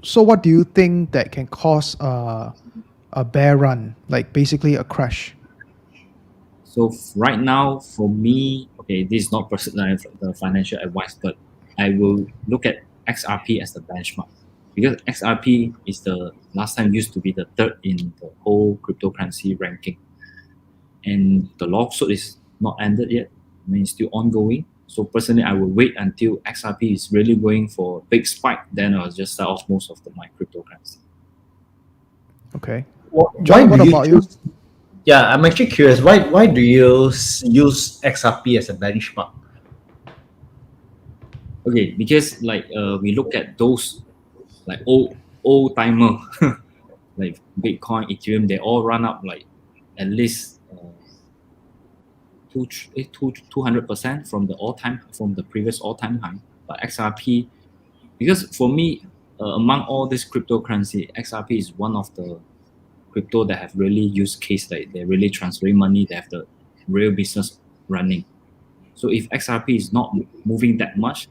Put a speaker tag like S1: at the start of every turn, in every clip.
S1: So what do you think that can cause a bear run, like basically a crash?
S2: So right now, for me, okay, this is not personal the financial advice, but I will look at XRP as the benchmark because XRP is the last time used to be the third in the whole cryptocurrency ranking, and the lawsuit is not ended yet. I mean, it's still ongoing. So personally, I will wait until XRP is really going for a big spike. Then I'll just sell off most of my cryptocurrency.
S1: Okay.
S3: Why
S1: John,
S3: do
S1: what
S3: you
S1: about you?
S3: choose? Yeah, I'm actually curious. Why do you use XRP as a benchmark?
S2: Okay, because we look at those like old timer like Bitcoin, Ethereum, they all run up like at least 200% from the all time from the previous all time high. But XRP, because for me, among all this cryptocurrency, XRP is one of the crypto that have really used case, like they're really transferring money, they have the real business running. So if XRP is not moving that much,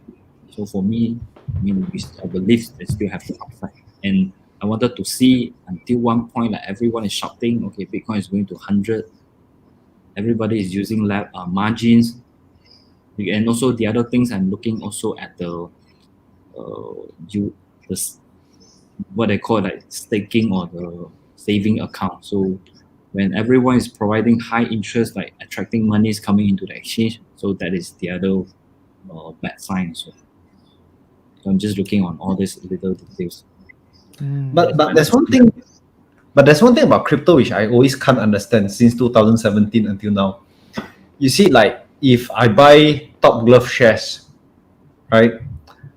S2: so for me, I mean, I believe they still have the upside. And I wanted to see until one point, like everyone is shouting, okay, Bitcoin is going to 100. Everybody is using margins. And also the other things I'm looking also at you the what they call like staking or the saving account. So when everyone is providing high interest, like attracting money is coming into the exchange, so that is the other bad sign. So I'm just looking on all these little details.
S3: But there's one thing. But there's one thing about crypto which I always can't understand since 2017 until now. You see, like if I buy Top Glove shares, right?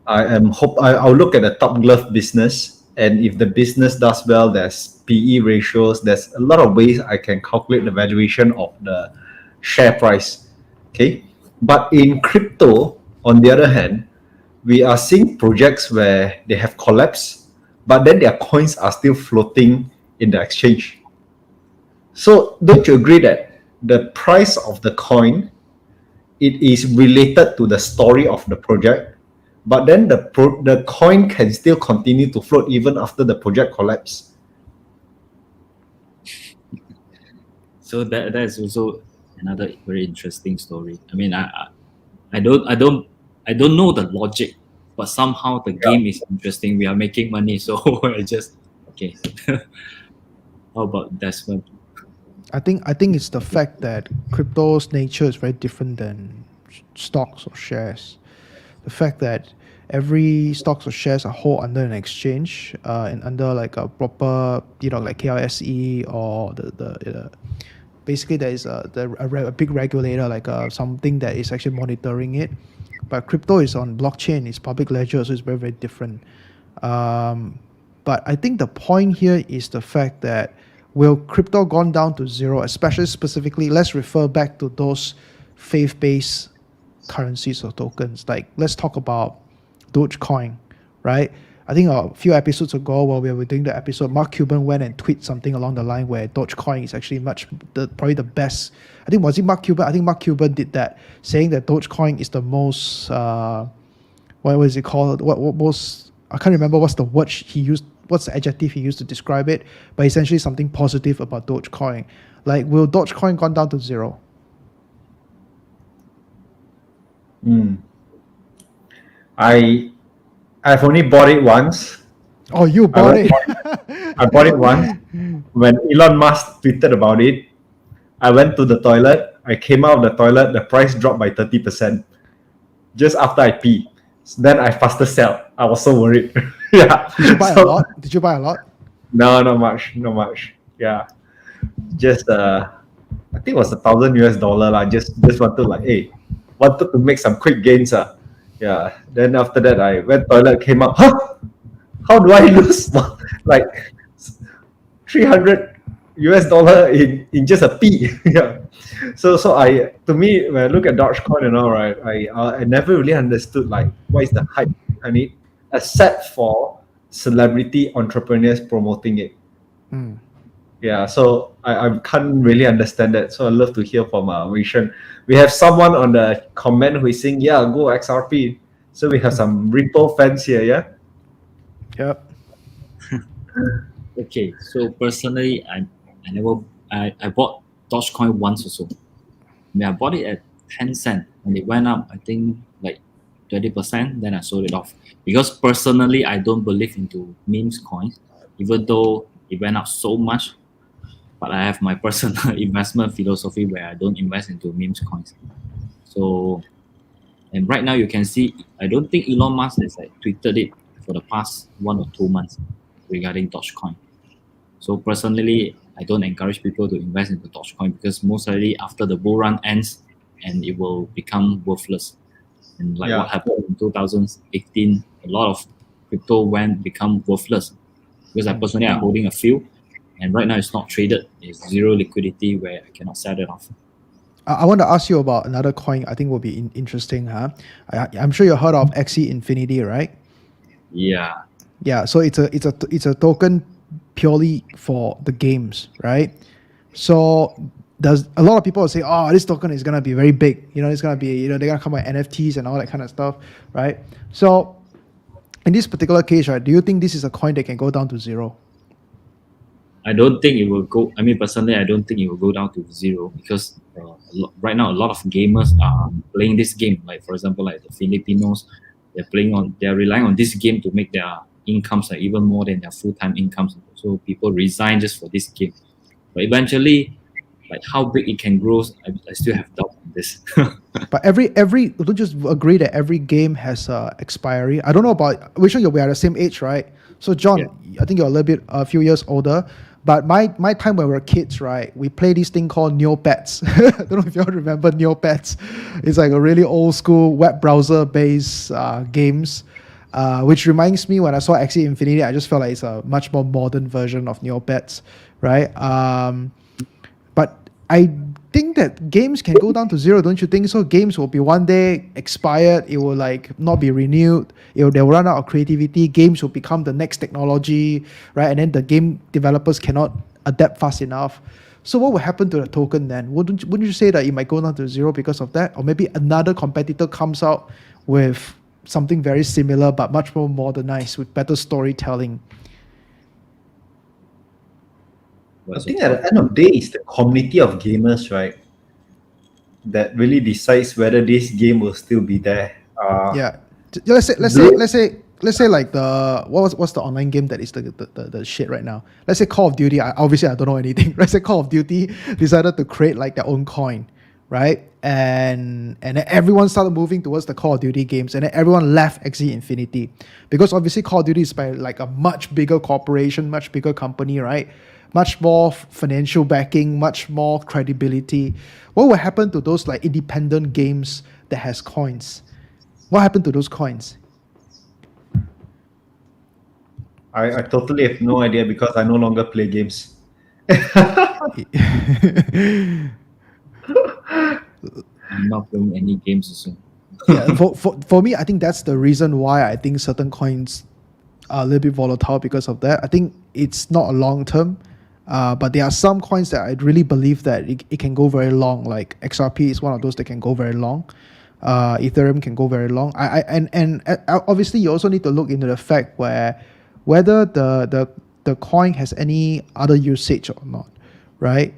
S3: I'll look at the Top Glove business, and if the business does well, there's PE ratios. There's a lot of ways I can calculate the valuation of the share price. Okay, but in crypto, on the other hand, we are seeing projects where they have collapsed, but then their coins are still floating in the exchange. So don't you agree that the price of the coin, it is related to the story of the project, but then the coin can still continue to float even after the project collapse?
S2: So that is also another very interesting story. I mean, I don't know the logic, but somehow the game is interesting. We are making money, so I just okay. How about Desmond?
S1: I think it's the fact that crypto's nature is very different than stocks or shares. The fact that every stocks or shares are held under an exchange and under like a proper, like KRSE or the basically there is a big regulator, like something that is actually monitoring it. But crypto is on blockchain, it's public ledger, so it's very, very different. But I think the point here is the fact that will crypto gone down to zero, especially specifically, let's refer back to those faith-based currencies or tokens. Like let's talk about Dogecoin, right? I think a few episodes ago while we were doing the episode, Mark Cuban went and tweeted something along the line where Dogecoin is actually probably the best. I think was it Mark Cuban? I think Mark Cuban did that, saying that Dogecoin is the most what was it called? What was, I can't remember what's the word he used, what's the adjective he used to describe it, but essentially something positive about Dogecoin. Like, will Dogecoin gone down to zero?
S3: I've only bought it once.
S1: Oh, you bought it.
S3: I bought it once when Elon Musk tweeted about it. I went to the toilet. I came out of the toilet. The price dropped by 30% just after I pee. So then I faster sell. I was so worried. Yeah.
S1: Did you buy a lot? Did you buy a lot?
S3: No, not much. Not much. Yeah. Just I think it was $1,000 lah. Just wanted wanted to make some quick gains. Yeah. Then after that I went toilet, came out. Huh? How do I lose like $300 in just a pee? Yeah. So to me, when I look at Dogecoin and all, right, I never really understood like what is the hype behind it, except for celebrity entrepreneurs promoting it. Yeah, so I can't really understand that. So I love to hear from Wei Shen. We have someone on the comment who is saying, yeah, go XRP. So we have some Ripple fans here, yeah?
S1: Yep.
S2: Okay, so personally, I never I bought Dogecoin once or so. I mean, I bought it at 10 cent and it went up. I think like 20%. Then I sold it off because personally, I don't believe into memes coins, even though it went up so much. But I have my personal investment philosophy where I don't invest into memes coins. So, and right now you can see, I don't think Elon Musk has like tweeted it for the past 1 or 2 months regarding Dogecoin. So personally, I don't encourage people to invest into Dogecoin because most likely after the bull run ends, and it will become worthless. And like what
S3: Yeah.
S2: happened in 2018, a lot of crypto went become worthless because I personally am holding a few, and right now it's not traded. It's zero liquidity where I cannot sell it off.
S1: I want to ask you about another coin. I think will be interesting, huh? I'm sure you heard of XE Infinity, right?
S2: Yeah,
S1: Yeah. So it's a token purely for the games, right? So does a lot of people will say, oh, this token is gonna be very big. It's gonna be, they're gonna come with NFTs and all that kind of stuff, right? So in this particular case, right, do you think this is a coin that can go down to zero?
S2: I don't think it will go. I mean, personally, I don't think it will go down to zero because right now a lot of gamers are playing this game. Like for example, like the Filipinos, they're relying on this game to make their incomes like even more than their full time incomes. So people resign just for this game. But eventually, like how big it can grow, I still have doubt on this.
S1: But don't just agree that every game has a expiry. I don't know about which one we are the same age, right? So John,
S2: Yeah.
S1: I think you're a few years older. But my time when we were kids, right, we play this thing called Neopets. I don't know if you all remember Neopets. It's like a really old school web browser based games. Which reminds me when I saw Axie Infinity, I just felt like it's a much more modern version of Neopets, right? But I think that games can go down to zero, don't you think so? Games will be one day expired, it will like not be renewed, they will run out of creativity, games will become the next technology, right? And then the game developers cannot adapt fast enough. So what will happen to the token then? Wouldn't you say that it might go down to zero because of that? Or maybe another competitor comes out with something very similar but much more modernized with better storytelling.
S3: I think at the end of the day, it's the community of gamers, right, that really decides whether this game will still be there.
S1: Yeah. Let's say like what's the online game that is the shit right now? Let's say Call of Duty. Obviously I don't know anything. Let's say Call of Duty decided to create like their own coin, right? And then everyone started moving towards the Call of Duty games, and then everyone left Axie Infinity because obviously Call of Duty is by like a much bigger corporation, much bigger company, right? Much more financial backing, much more credibility. What will happen to those like independent games that has coins? What happened to those coins?
S3: I totally have no idea because I no longer play games.
S2: I'm not playing any games also.
S1: Yeah, for me, I think that's the reason why I think certain coins are a little bit volatile because of that. I think it's not a long term, but there are some coins that I really believe that it can go very long. Like XRP is one of those that can go very long. Ethereum can go very long. Obviously you also need to look into the fact whether the coin has any other usage or not, right?